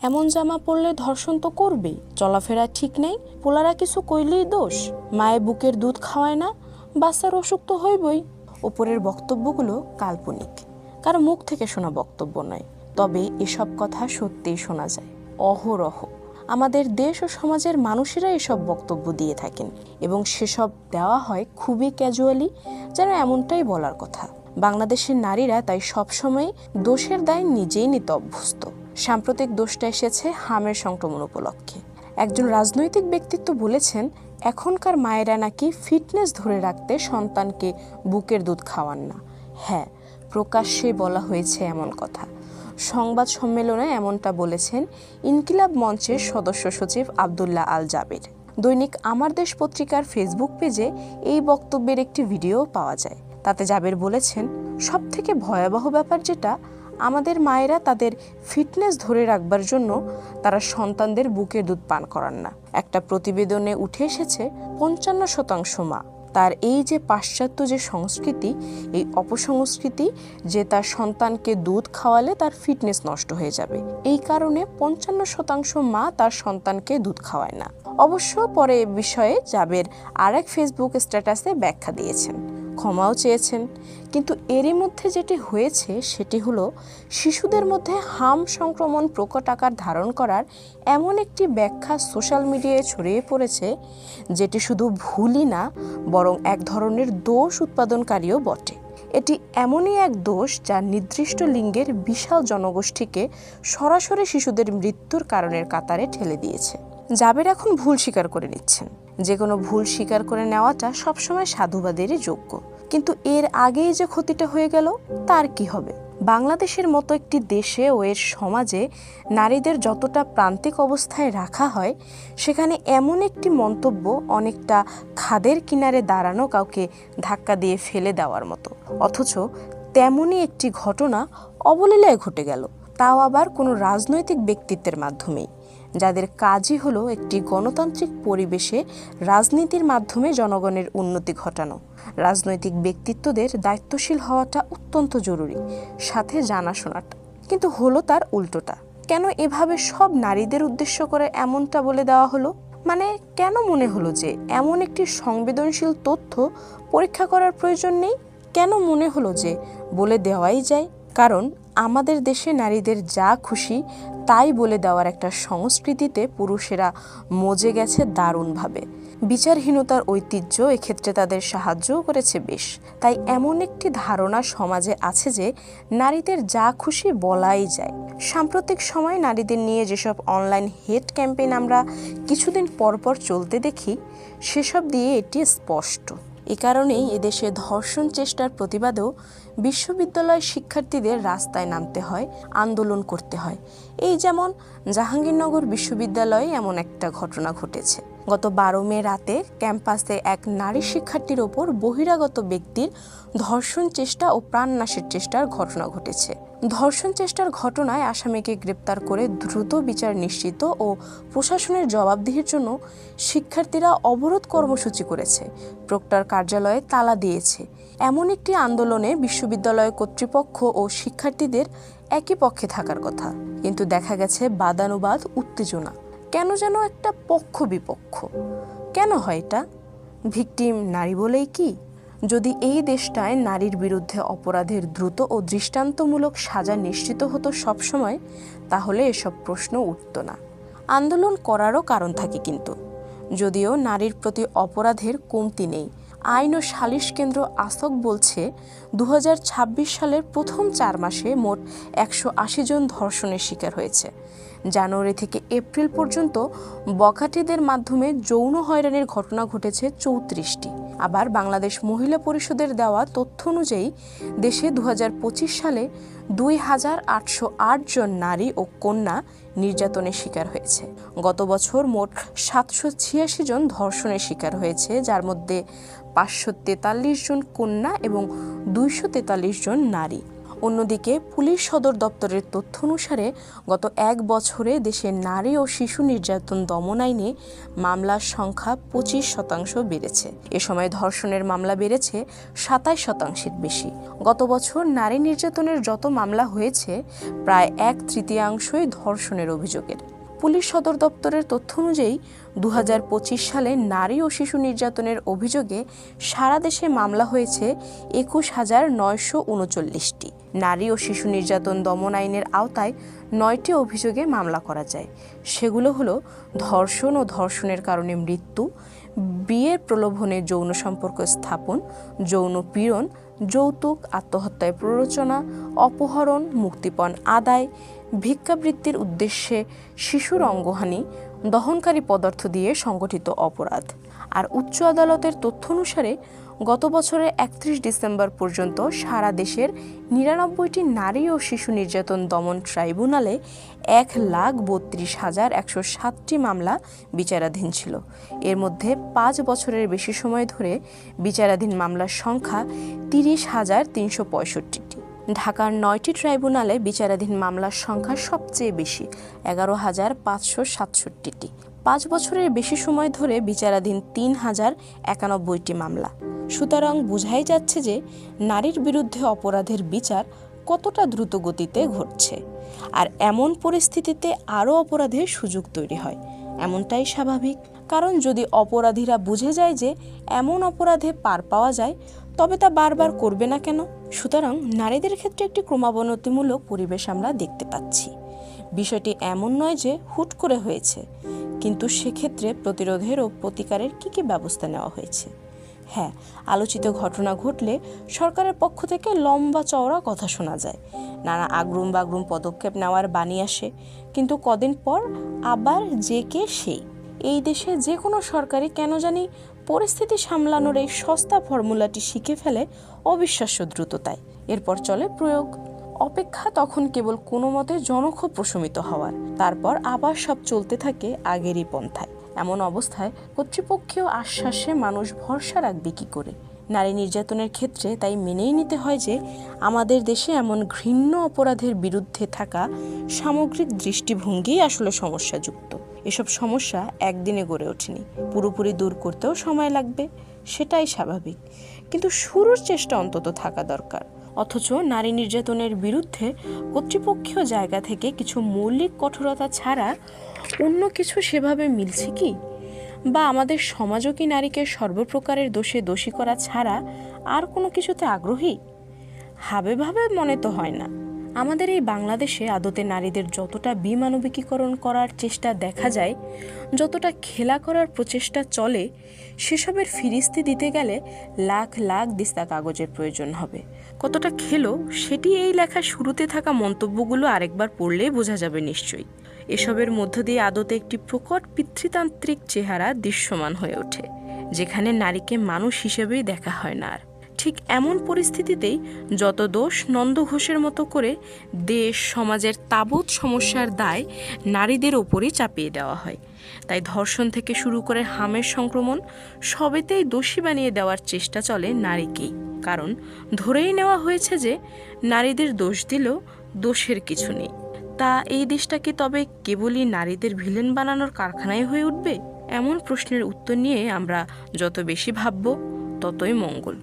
এমন জামা পরলে ধর্ষণ তো করবেই, চলাফেরা ঠিক নেই, পোলারা কিছু কইলেই দোষ, মায়ে বুকের দুধ খাওয়ায় না, বাচ্চার অসুখ তো হইবই। ওপরের বক্তব্যগুলো কাল্পনিক, কারো মুখ থেকে শোনা বক্তব্য নয়, তবে এসব কথা সত্যিই শোনা যায় অহরহ। আমাদের দেশ ও সমাজের মানুষেরা এসব বক্তব্য দিয়ে থাকেন এবং সেসব দেওয়া হয় খুবই ক্যাজুয়ালি, যেন এমনটাই বলার কথা। বাংলাদেশের নারীরা তাই সবসময় দোষের দায় নিজেই নিতে অভ্যস্ত। সাম্প্রতিক দোষটা এসেছে হামের সংক্রমণ উপলক্ষে। একজন রাজনৈতিক ব্যক্তিত্ব বলেছেন, এখনকার মায়েরা নাকি ফিটনেস ধরে রাখতে সন্তানকে বুকের দুধ খাওয়ান না। হ্যাঁ, প্রকাশ্যে বলা হয়েছে এমন কথা। সংবাদ সম্মেলনে এমনটা বলেছেন ইনকিলাব মঞ্চের সদস্য সচিব আব্দুল্লাহ আল জাবের। দৈনিক আমার দেশ পত্রিকার ফেসবুক পেজে এই বক্তব্যের একটি ভিডিও পাওয়া যায়। তাতে জাবের বলেছেন, সবথেকে ভয়াবহ ব্যাপার যেটা, আমাদের মায়েরা তাদের ফিটনেস ধরে রাখবার জন্য তারা সন্তানদের বুকের দুধ পান করান না। একটা প্রতিবেদনে উঠে এসেছে ৫৫% মা তার এই যে পাশ্চাত্য যে সংস্কৃতি, এই অপসংস্কৃতি যে তার সন্তানকে দুধ খাওয়ালে তার ফিটনেস নষ্ট হয়ে যাবে, এই কারণে ৫৫% মা তার সন্তানকে দুধ খাওয়ায় না। অবশ্য পরে এ বিষয়ে জাবের আরেক ফেসবুক স্ট্যাটাসে ব্যাখ্যা দিয়েছেন, ক্ষমাও চেয়েছেন। কিন্তু এরই মধ্যে যেটি হয়েছে সেটি হলো শিশুদের মধ্যে হাম সংক্রমণ প্রকট আকার ধারণ করার এমন একটি ব্যাখ্যা সোশ্যাল মিডিয়ায় ছড়িয়ে পড়েছে, যেটি শুধু ভুলই না, বরং এক ধরনের দোষ উৎপাদনকারীও বটে। এটি এমনই এক দোষ যা নির্দিষ্ট লিঙ্গের বিশাল জনগোষ্ঠীকে সরাসরি শিশুদের মৃত্যুর কারণের কাতারে ঠেলে দিয়েছে। জাবের এখন ভুল স্বীকার করে নিচ্ছেন। যে কোনো ভুল স্বীকার করে নেওয়াটা সবসময় সাধুবাদেরই যোগ্য, কিন্তু এর আগেই যে ক্ষতিটা হয়ে গেল তার কি হবে? বাংলাদেশের মতো একটি দেশে ও এর সমাজে নারীদের যতটা প্রান্তিক অবস্থায় রাখা হয়, সেখানে এমন একটি মন্তব্য অনেকটা খাদের কিনারে দাঁড়ানো কাউকে ধাক্কা দিয়ে ফেলে দেওয়ার মতো। অথচ তেমনই একটি ঘটনা অবলীলায় ঘটে গেল, তাও আবার কোনো রাজনৈতিক ব্যক্তিত্বের মাধ্যমেই, যাদের কাজই হলো একটি গণতান্ত্রিক পরিবেশে রাজনীতির মাধ্যমে জনগণের উন্নতি ঘটানো। রাজনৈতিক ব্যক্তিত্বদের দায়িত্বশীল হওয়াটা অত্যন্ত জরুরি, সাথে জানাশোনাটা। কিন্তু হলো তার উল্টোটা। কেন এভাবে সব নারীদের উদ্দেশ্য করে এমনটা বলে দেওয়া হলো? মানে কেন মনে হলো যে এমন একটি সংবেদনশীল তথ্য পরীক্ষা করার প্রয়োজন নেই? কেন মনে হলো যে বলে দেওয়াই যায়? কারণ আমাদের দেশে নারীদের যা খুশি তাই বলে দেওয়ার একটা সংস্কৃতিতে পুরুষেরা মজে গেছে দারুণভাবে। বিচারহীনতার ঐতিহ্য এক্ষেত্রে তাদের সাহায্যও করেছে বেশ। তাই এমন একটি ধারণা সমাজে আছে যে নারীদের যা খুশি বলাই যায়। সাম্প্রতিক সময়ে নারীদের নিয়ে যেসব অনলাইন হেট ক্যাম্পেইন আমরা কিছুদিন পরপর চলতে দেখি, সেসব দিয়ে এটি স্পষ্ট। এ কারণেই এদেশে ধর্ষণ চেষ্টার প্রতিবাদেও বিশ্ববিদ্যালয় শিক্ষার্থীদের রাস্তায় নামতে হয়, আন্দোলন করতে হয়। এই যেমন জাহাঙ্গীরনগর বিশ্ববিদ্যালয়ে এমন একটা ঘটনা ঘটেছে। গত 12 মে রাতে ক্যাম্পাসে এক নারী শিক্ষার্থীর ওপর বহিরাগত ব্যক্তির ধর্ষণ চেষ্টা ও প্রাণনাশের চেষ্টার ঘটনা ঘটেছে। ধর্ষণ চেষ্টার ঘটনায় আসামিকে গ্রেপ্তার করে দ্রুত বিচার নিশ্চিত ও প্রশাসনের জবাবদিহির জন্য শিক্ষার্থীরা অবরোধ কর্মসূচি করেছে, প্রক্টর কার্যালয়ে তালা দিয়েছে। এমন একটি আন্দোলনে বিশ্ববিদ্যালয় কর্তৃপক্ষ ও শিক্ষার্থীদের একই পক্ষে থাকার কথা, কিন্তু দেখা গেছে বাদানুবাদ, উত্তেজনা। কেন যেন একটা পক্ষ বিপক্ষ। কেন হয় এটা? ভিকটিম নারী বলেই কি? যদি এই দেশটায় নারীর বিরুদ্ধে অপরাধের দ্রুত ও দৃষ্টান্তমূলক সাজা নিশ্চিত হতো সবসময়, তাহলে এসব প্রশ্ন উঠত না। আন্দোলন করারও কারণ থাকে কিন্তু, যদিও নারীর প্রতি অপরাধের কমতি নেই। আইন ও সালিশ কেন্দ্র আসক বলছে 2026 সালের প্রথম 4 মাসে মোট 180 জন ধর্ষণের শিকার হয়েছে। জানুয়ারি থেকে এপ্রিল পর্যন্ত বখাটেদের মাধ্যমে যৌন হয়রানির ঘটনা ঘটেছে 34টি। আবার বাংলাদেশ মহিলা পরিষদের দেওয়া তথ্য অনুযায়ী দেশে 2025 সালে 2808 জন নারী ও কন্যা নির্যাতনের শিকার হয়েছে। গত বছর মোট 786 জন ধর্ষণের শিকার হয়েছে, যার মধ্যে 543 জন কন্যা এবং 243 জন নারী। অন্যদিকে পুলিশ সদর দপ্তরের তথ্য অনুসারে গত 1 বছরে দেশে নারী ও শিশু নির্যাতন দমন আইনে মামলার সংখ্যা 25% বেড়েছে। এ সময় ধর্ষণের মামলা বেড়েছে 27%-এর বেশি। গত বছর নারী নির্যাতনের যত মামলা হয়েছে প্রায় 1/3 ধর্ষণের অভিযোগের। পুলিশ সদর দপ্তরের তথ্য অনুযায়ী 2025 সালে নারী ও শিশু নির্যাতনের অভিযোগে সারা দেশে মামলা হয়েছে 21,939টি। নারী ও শিশু নির্যাতন দমন আইনের আওতায় 9টি অভিযোগে মামলা করা যায়। সেগুলো হলো ধর্ষণ ও ধর্ষণের কারণে মৃত্যু, বিয়ের প্রলোভনে যৌন সম্পর্ক স্থাপন, যৌন পীড়ন, যৌতুক, আত্মহত্যায় প্ররোচনা, অপহরণ, মুক্তিপণ আদায়, ভিক্ষাবৃত্তির উদ্দেশ্যে শিশুর অঙ্গহানি, দহনকারী পদার্থ দিয়ে সংগঠিত অপরাধ। আর উচ্চ আদালতের তথ্য অনুসারে গত বছরের 31 ডিসেম্বর পর্যন্ত সারা দেশের 99টি নারী ও শিশু নির্যাতন দমন ট্রাইব্যুনালে 1,32,107টি মামলা বিচারাধীন ছিল। এর মধ্যে 5 বছরের বেশি সময় ধরে বিচারাধীন মামলার সংখ্যা 30,365টি। ঢাকার 9টি ট্রাইব্যুনালে বিচারাধীন মামলার সংখ্যা সবচেয়ে বেশি, 11,567টি। 5 বছরের বেশি সময় ধরে বিচারাধীন 3,091টি মামলা। সুতরাং বোঝাই যাচ্ছে যে নারীর বিরুদ্ধে অপরাধের বিচার কতটা দ্রুত গতিতে ঘটছে। আর এমন পরিস্থিতিতে আরও অপরাধের সুযোগ তৈরি হয়, এমনটাই স্বাভাবিক। কারণ যদি অপরাধীরা বুঝে যায় যে এমন অপরাধে পার পাওয়া যায়, তবে তা বারবার করবে না কেন? সুতরাং নারীদের ক্ষেত্রে একটি ক্রমাবনতিমূলক পরিবেশ আমরা দেখতে পাচ্ছি। বিষয়টি এমন নয় যে হুট করে হয়েছে, কিন্তু সেক্ষেত্রে প্রতিরোধের ও প্রতিকারের কী ব্যবস্থা নেওয়া হয়েছে। হ্যাঁ, আলোচিত ঘটনা ঘটলে সরকারের পক্ষ থেকে লম্বা চওড়া কথা শোনা যায়, নানা আগরুম বাগরুম পদক্ষেপ নেওয়ার বাণী আসে, কিন্তু কদিন পর আবার যে কে সেই। এই দেশে যে কোনো সরকারই কেন জানি পরিস্থিতি সামলানোর এই সস্তা ফর্মুলাটি শিখে ফেলে অবিশ্বাস্য দ্রুততায়। এরপর চলে প্রয়োগ। অপেক্ষা তখন কেবল কোনো মতে জনক্ষোভ প্রশমিত হওয়ার, তারপর আবার সব চলতে থাকে আগেরই পন্থায়। এমন অবস্থায় কর্তৃপক্ষীয় আশ্বাসে মানুষ ভরসা রাখবে কী করে? নারী নির্যাতনের ক্ষেত্রে তাই মেনেই নিতে হয় যে আমাদের দেশে এমন ঘৃণ্য অপরাধের বিরুদ্ধে থাকা সামগ্রিক দৃষ্টিভঙ্গিই আসলে সমস্যাযুক্ত। এসব সমস্যা একদিনে গড়ে ওঠেনি, পুরোপুরি দূর করতেও সময় লাগবে, সেটাই স্বাভাবিক। কিন্তু শুরুর চেষ্টা অন্তত থাকা দরকার। অথচ নারী নির্যাতনের বিরুদ্ধে কর্তৃপক্ষীয় জায়গা থেকে কিছু মৌলিক কঠোরতা ছাড়া অন্য কিছু সেভাবে মিলছে কি? বা আমাদের সমাজও কি নারীকে সর্বপ্রকারের দোষে দোষী করা ছাড়া আর কোনো কিছুতে আগ্রহী? হাবে ভাবে মনে তো হয় না। আমাদের এই বাংলাদেশে আদতে নারীদের যতটা বিমানবিকীকরণ করার চেষ্টা দেখা যায়, যতটা খেলা করার প্রচেষ্টা চলে, সেসবের ফিরিস্তি দিতে গেলে লাখ লাখ দিস্তা কাগজের প্রয়োজন হবে। কতটা খেলো সেটি এই লেখার শুরুতে থাকা মন্তব্যগুলো আরেকবার পড়লেই বোঝা যাবে নিশ্চয়ই। এসবের মধ্য দিয়ে আদতে একটি প্রকট পিতৃতান্ত্রিক চেহারা দৃশ্যমান হয়ে ওঠে, যেখানে নারীকে মানুষ হিসেবেই দেখা হয় না আর। ঠিক এমন পরিস্থিতিতেই যত দোষ নন্দ ঘোষের মতো করে দেশ সমাজের তাবৎ সমস্যার দায় নারীদের ওপরই চাপিয়ে দেওয়া হয়। তাই ধর্ষণ থেকে শুরু করে হামের সংক্রমণ সবেতেই দোষী বানিয়ে দেওয়ার চেষ্টা চলে নারীকেই। কারণ ধরেই নেওয়া হয়েছে যে নারীদের দোষ দিলেও দোষের কিছু নেই। তা এই দেশটা কি তবে কেবলই নারীদের ভিলেন বানানোর কারখানায় হয়ে উঠবে? এমন প্রশ্নের উত্তর নিয়ে আমরা যত বেশি ভাবব ততই মঙ্গল।